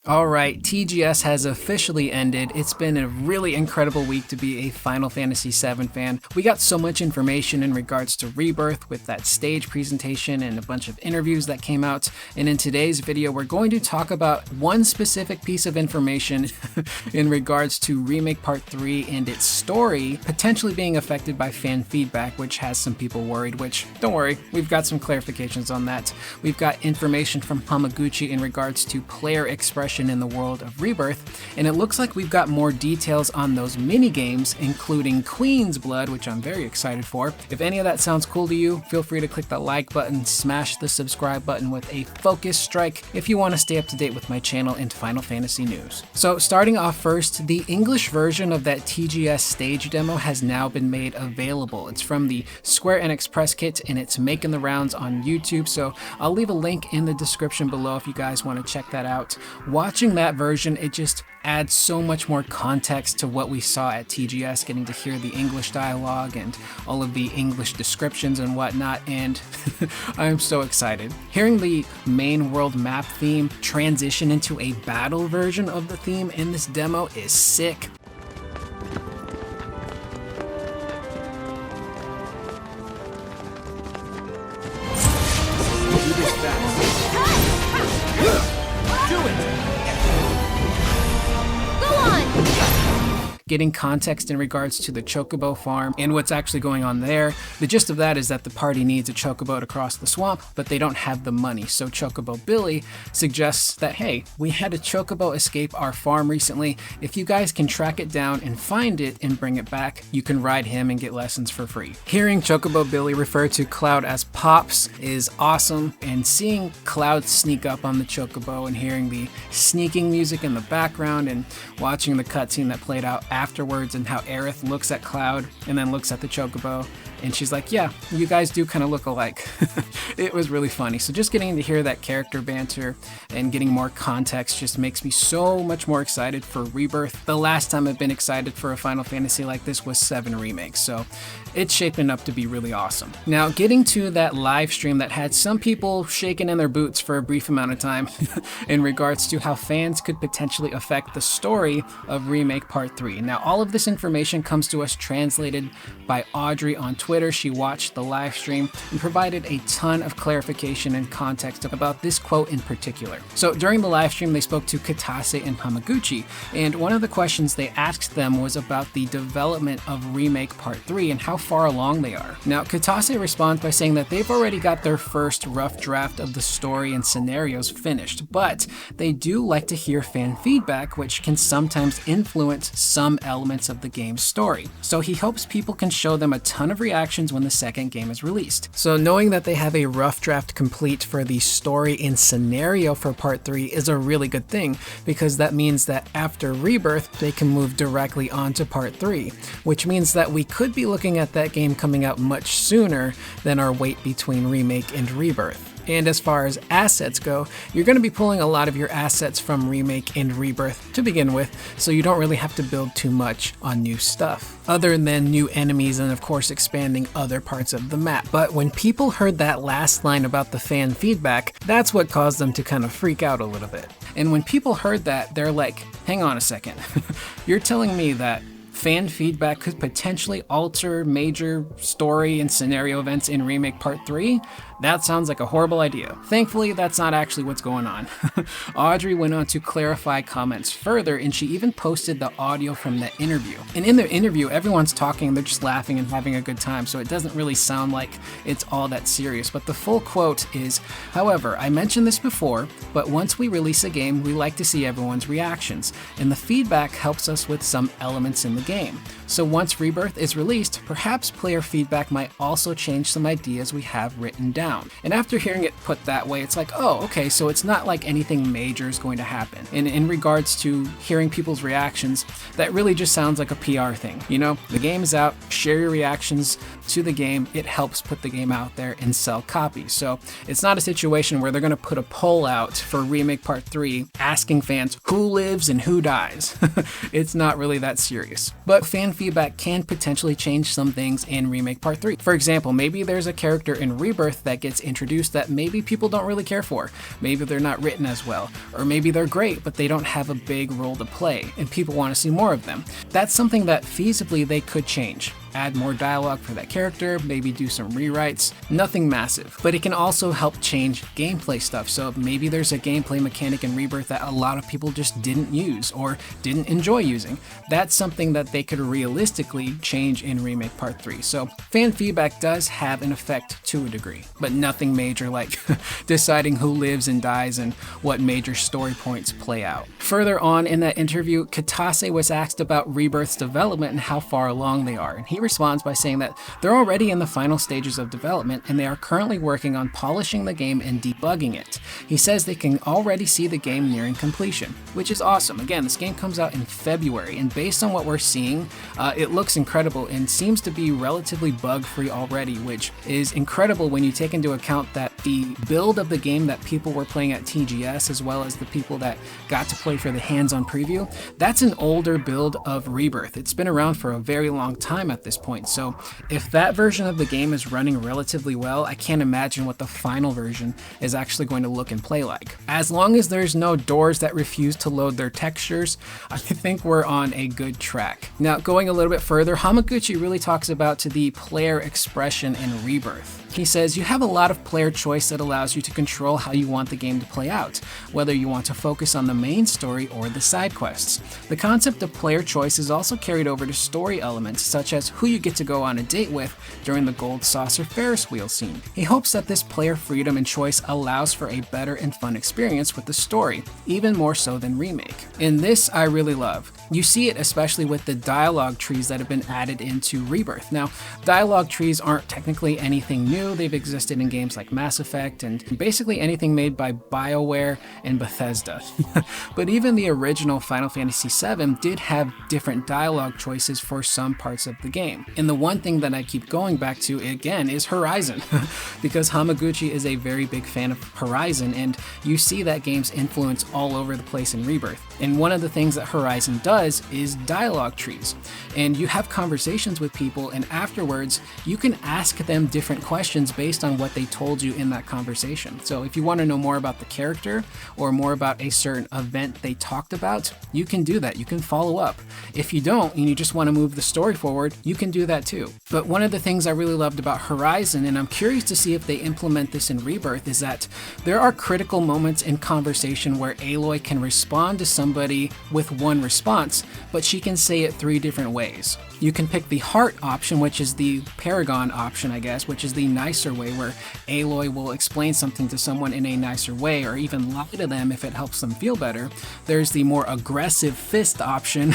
Alright, TGS has officially ended. It's been a really incredible week to be a Final Fantasy VII fan. We got so much information in regards to Rebirth with that stage presentation and a bunch of interviews that came out. And in today's video, we're going to talk about one specific piece of information in regards to Remake Part 3 and its story potentially being affected by fan feedback, which has some people worried, which don't worry, we've got some clarifications on that. We've got information from Hamaguchi in regards to player expression in the world of Rebirth, and it looks like we've got more details on those mini-games, including Queen's Blood, which I'm very excited for. If any of that sounds cool to you, feel free to click that like button, smash the subscribe button with a focus strike if you want to stay up to date with my channel and Final Fantasy news. So starting off first, the English version of that TGS stage demo has now been made available. It's from the Square Enix press kit and it's making the rounds on YouTube, so I'll leave a link in the description below if you guys want to check that out. Watching that version, it just adds so much more context to what we saw at TGS, getting to hear the English dialogue and all of the English descriptions and whatnot, and I'm so excited. Hearing the main world map theme transition into a battle version of the theme in this demo is sick. Do this fast. Do it! Getting context in regards to the Chocobo farm and what's actually going on there. The gist of that is that the party needs a Chocobo to cross the swamp, but they don't have the money. So Chocobo Billy suggests that, hey, we had a Chocobo escape our farm recently. If you guys can track it down and find it and bring it back, you can ride him and get lessons for free. Hearing Chocobo Billy refer to Cloud as Pops is awesome, and seeing Cloud sneak up on the Chocobo and hearing the sneaking music in the background and watching the cutscene that played out afterwards and how Aerith looks at Cloud and then looks at the Chocobo and she's like, yeah, you guys do kind of look alike. It was really funny. So just getting to hear that character banter and getting more context just makes me so much more excited for Rebirth. The last time I've been excited for a Final Fantasy like this was 7 Remake, so it's shaping up to be really awesome. Now, getting to that live stream that had some people shaking in their boots for a brief amount of time in regards to how fans could potentially affect the story of Remake Part 3. Now, all of this information comes to us translated by Audrey on Twitter. She watched the live stream and provided a ton of clarification and context about this quote in particular. So during the live stream, they spoke to Katase and Hamaguchi, and one of the questions they asked them was about the development of Remake Part 3 and how far along they are. Now, Katase responds by saying that they've already got their first rough draft of the story and scenarios finished, but they do like to hear fan feedback, which can sometimes influence some elements of the game's story. So he hopes people can show them a ton of reactions when the second game is released. So knowing that they have a rough draft complete for the story and scenario for Part 3 is a really good thing, because that means that after Rebirth, they can move directly on to Part 3, which means that we could be looking at that game coming out much sooner than our wait between Remake and Rebirth. And as far as assets go, you're going to be pulling a lot of your assets from Remake and Rebirth to begin with, so you don't really have to build too much on new stuff, other than new enemies and of course expanding other parts of the map. But when people heard that last line about the fan feedback, that's what caused them to kind of freak out a little bit. And when people heard that, they're like, hang on a second, you're telling me that fan feedback could potentially alter major story and scenario events in Remake Part 3? That sounds like a horrible idea. Thankfully, that's not actually what's going on. Audrey went on to clarify comments further, and she even posted the audio from the interview. And in the interview, everyone's talking, they're just laughing and having a good time, so it doesn't really sound like it's all that serious. But the full quote is, however, I mentioned this before, but once we release a game, we like to see everyone's reactions, and the feedback helps us with some elements in the game. So once Rebirth is released, perhaps player feedback might also change some ideas we have written down. And after hearing it put that way, it's like, oh, okay, so it's not like anything major is going to happen. And in regards to hearing people's reactions, that really just sounds like a PR thing. You know, the game is out, share your reactions to the game. It helps put the game out there and sell copies. So it's not a situation where they're going to put a poll out for Remake Part 3 asking fans who lives and who dies. It's not really that serious. But fan feedback can potentially change some things in Remake Part 3. For example, maybe there's a character in Rebirth that that gets introduced that maybe people don't really care for. Maybe they're not written as well, or maybe they're great, but they don't have a big role to play, and people want to see more of them. That's something that feasibly they could change. Add more dialogue for that character, maybe do some rewrites, nothing massive. But it can also help change gameplay stuff, so maybe there's a gameplay mechanic in Rebirth that a lot of people just didn't use or didn't enjoy using. That's something that they could realistically change in Remake Part 3. So fan feedback does have an effect to a degree, but nothing major like deciding who lives and dies and what major story points play out. Further on in that interview, Kitase was asked about Rebirth's development and how far along they are, and he responds by saying that they're already in the final stages of development and they are currently working on polishing the game and debugging it. He says they can already see the game nearing completion, which is awesome. Again, this game comes out in February, and based on what we're seeing, it looks incredible and seems to be relatively bug-free already, which is incredible when you take into account that the build of the game that people were playing at TGS, as well as the people that got to play for the hands-on preview, that's an older build of Rebirth. It's been around for a very long time at this point, so if that version of the game is running relatively well, I can't imagine what the final version is actually going to look and play like. As long as there's no doors that refuse to load their textures, I think we're on a good track. Now, going a little bit further, Hamaguchi really talks about the player expression in Rebirth. He says, you have a lot of player choice that allows you to control how you want the game to play out, whether you want to focus on the main story or the side quests. The concept of player choice is also carried over to story elements, such as who you get to go on a date with during the Gold Saucer Ferris wheel scene. He hopes that this player freedom and choice allows for a better and fun experience with the story, even more so than Remake. And this I really love. You see it especially with the dialogue trees that have been added into Rebirth. Now, dialogue trees aren't technically anything new. They've existed in games like Mass Effect and basically anything made by BioWare and Bethesda. But even the original Final Fantasy VII did have different dialogue choices for some parts of the game. And the one thing that I keep going back to again is Horizon, because Hamaguchi is a very big fan of Horizon, and you see that game's influence all over the place in Rebirth. And one of the things that Horizon does is dialogue trees. And you have conversations with people, and afterwards you can ask them different questions based on what they told you in that conversation. So if you want to know more about the character or more about a certain event they talked about, you can do that. You can follow up. If you don't and you just want to move the story forward, you can do that too. But one of the things I really loved about Horizon, and I'm curious to see if they implement this in Rebirth, is that there are critical moments in conversation where Aloy can respond to somebody with one response, but she can say it 3 different ways. You can pick the heart option, which is the Paragon option, I guess, which is the nicer way, where Aloy will explain something to someone in a nicer way, or even lie to them if it helps them feel better. There's the more aggressive fist option,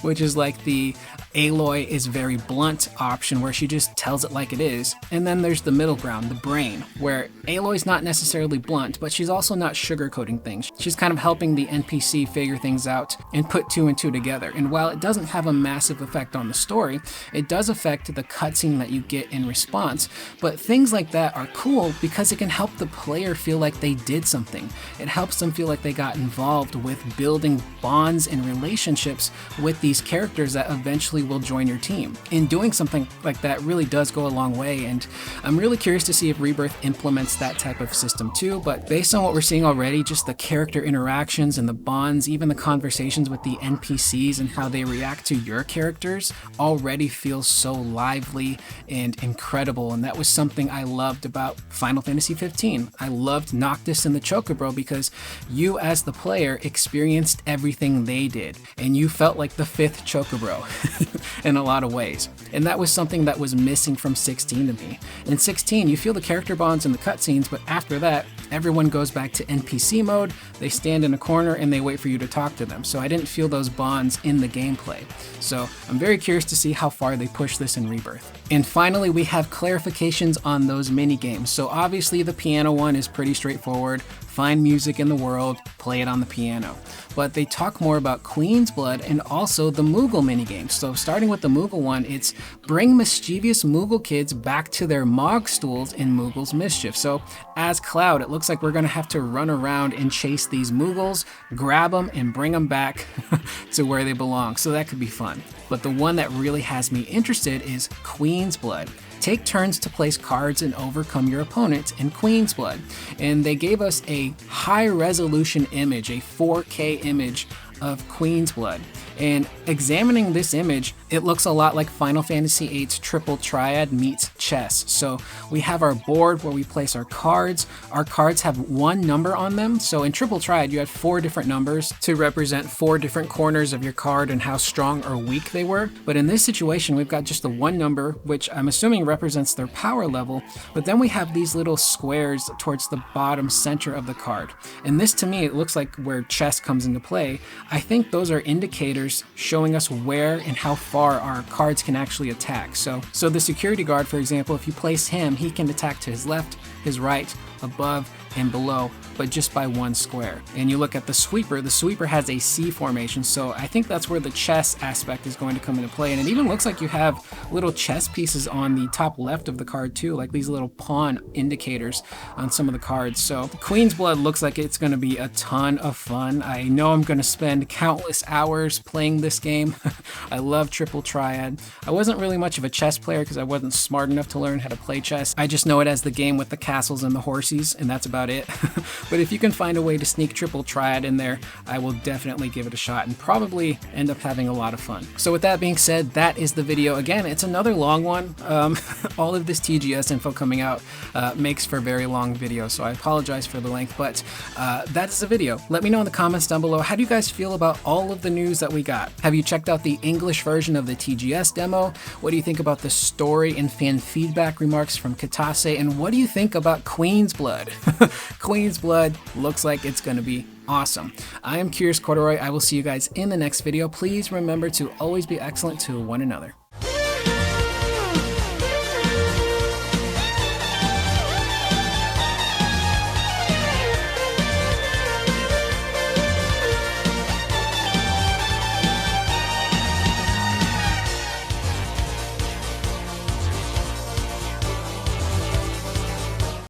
which is like the Aloy is very blunt option, where she just tells it like it is. And then there's the middle ground, the brain, where Aloy's not necessarily blunt, but she's also not sugarcoating things. She's kind of helping the NPC figure things out and put 2 and 2 together. And while it doesn't have a massive effect on the story, it does affect the cutscene that you get in response. But things like that are cool because it can help the player feel like they did something. It helps them feel like they got involved with building bonds and relationships with these characters that eventually will join your team. And doing something like that really does go a long way, and I'm really curious to see if Rebirth implements that type of system too. But based on what we're seeing already, just the character interactions and the bonds, even the conversations with the NPCs and how they react to your characters, already feels so lively and incredible. And that was something I loved about Final Fantasy 15. I loved Noctis and the Chocobo because you as the player experienced everything they did, and you felt like the 5th Chocobo in a lot of ways. And that was something that was missing from 16 to me. In 16, you feel the character bonds in the cutscenes, but after that, everyone goes back to NPC mode, they stand in a corner and they wait for you to talk to them. So I didn't feel those bonds in the gameplay. So I'm very curious to see how far they push this in Rebirth. And finally, we have clarifications on those mini games. So obviously the piano one is pretty straightforward. Find music in the world, play it on the piano. But they talk more about Queen's Blood and also the Moogle minigames. So starting with the Moogle one, it's bring mischievous Moogle kids back to their Mog stools in Moogle's Mischief. So as Cloud, it looks like we're gonna have to run around and chase these Moogles, grab them and bring them back to where they belong. So that could be fun. But the one that really has me interested is Queen's Blood. take turns to place cards and overcome your opponent in Queen's Blood. And they gave us a high resolution image, a 4K image of Queen's Blood. And examining this image, it looks a lot like Final Fantasy VIII's Triple Triad meets chess. So we have our board where we place our cards. Our cards have one number on them. So in Triple Triad, you had 4 different numbers to represent 4 different corners of your card and how strong or weak they were. But in this situation, we've got just the one number, which I'm assuming represents their power level. But then we have these little squares towards the bottom center of the card. And this, to me, it looks like where chess comes into play. I think those are indicators showing us where and how far our cards can actually attack. So the security guard, for example, if you place him, he can attack to his left, his right, above, and below, but just by one square. And you look at the sweeper has a C formation, so I think that's where the chess aspect is going to come into play. And it even looks like you have little chess pieces on the top left of the card too, like these little pawn indicators on some of the cards. So Queen's Blood looks like it's going to be a ton of fun. I know I'm going to spend countless hours playing this game. I love Triple Triad. I wasn't really much of a chess player because I wasn't smart enough to learn how to play chess. I just know it as the game with the castles and the horses, and that's about it. But if you can find a way to sneak Triple Triad in there, I will definitely give it a shot and probably end up having a lot of fun. So with that being said, that is the video. Again, it's another long one. All of this TGS info coming out makes for very long videos, so I apologize for the length, but that is the video. Let me know in the comments down below, how do you guys feel about all of the news that we got? Have you checked out the English version of the TGS demo? What do you think about the story and fan feedback remarks from Katase? And what do you think about Queen's Blood? Queen's Blood looks like it's going to be awesome. I am Curious Corduroy. I will see you guys in the next video. Please remember to always be excellent to one another.